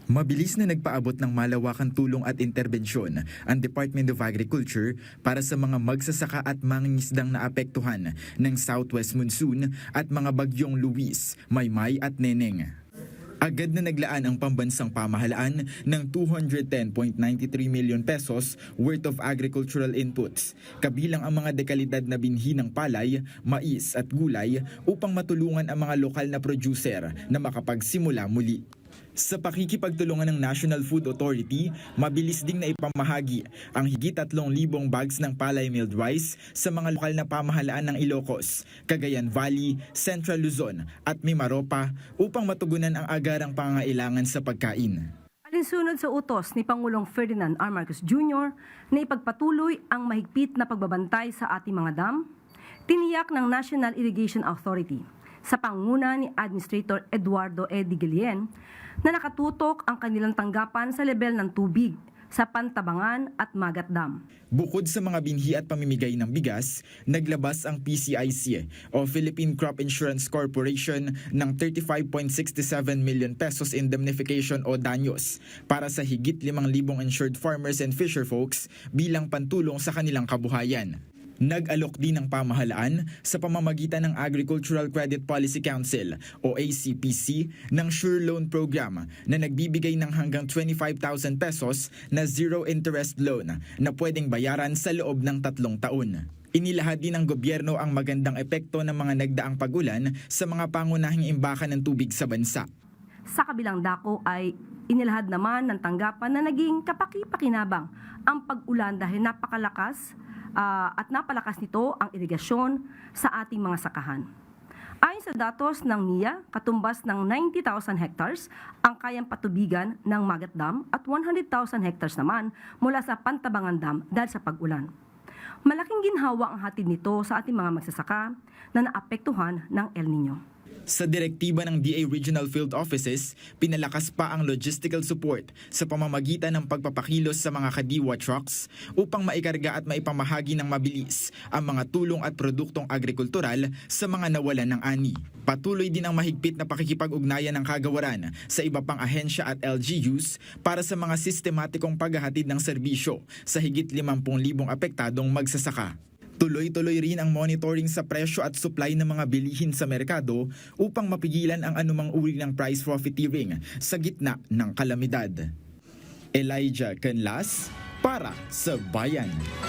Mabilis na nagpaabot ng malawakang tulong at interbensyon ang Department of Agriculture para sa mga magsasaka at mangingisdang naapektuhan ng southwest monsoon at mga bagyong Luis, Maymay at Neneng. Agad na naglaan ang pambansang pamahalaan ng 210.93 million pesos worth of agricultural inputs, kabilang ang mga dekalidad na binhi ng palay, mais at gulay upang matulungan ang mga lokal na producer na makapagsimula muli. Sa pakikipagtulungan ng National Food Authority, mabilis ding naipamahagi ang higit 3,000 bags ng palay milled rice sa mga lokal na pamahalaan ng Ilocos, Cagayan Valley, Central Luzon at Mimaropa upang matugunan ang agarang pangangailangan sa pagkain. Alinsunod sa utos ni Pangulong Ferdinand R. Marcos Jr. na ipagpatuloy ang mahigpit na pagbabantay sa ating mga dam, tiniyak ng National Irrigation Authority sa pangunguna ni Administrator Eduardo E. Digilien na nakatutok ang kanilang tanggapan sa level ng tubig sa Pantabangan at Magat Dam. Bukod sa mga binhi at pamimigay ng bigas, naglabas ang PCIC o Philippine Crop Insurance Corporation ng 35.67 million pesos indemnification o danyos para sa higit 5,000 insured farmers and fisherfolks bilang pantulong sa kanilang kabuhayan. Nag-alok din ng pamahalaan sa pamamagitan ng Agricultural Credit Policy Council o ACPC ng Sure Loan Program na nagbibigay ng hanggang 25,000 pesos na zero interest loan na pwedeng bayaran sa loob ng 3 taon. Inilahad din ng gobyerno ang magandang epekto ng mga nagdaang pag-ulan sa mga pangunahing imbakan ng tubig sa bansa. Sa kabilang dako ay inilahad naman ng tanggapan na naging kapaki-pakinabang ang pag-ulan dahil napakalakas at napalakas nito ang irigasyon sa ating mga sakahan. Ayon sa datos ng NIA, katumbas ng 90,000 hectares ang kayang patubigan ng Magat Dam at 100,000 hectares naman mula sa Pantabangan Dam dahil sa pag-ulan. Malaking ginhawa ang hatid nito sa ating mga magsasaka na naapektuhan ng El Nino. Sa direktiba ng DA Regional Field Offices, pinalakas pa ang logistical support sa pamamagitan ng pagpapakilos sa mga kadiwa trucks upang maikarga at maipamahagi ng mabilis ang mga tulong at produktong agrikultural sa mga nawalan ng ani. Patuloy din ang mahigpit na pakikipag-ugnayan ng kagawaran sa iba pang ahensya at LGUs para sa mga sistematikong paghahatid ng serbisyo sa higit 50,000 apektadong magsasaka. Tuloy-tuloy rin ang monitoring sa presyo at supply ng mga bilihin sa merkado upang mapigilan ang anumang uri ng price profiteering sa gitna ng kalamidad. Elijah Canlas para sa Bayan.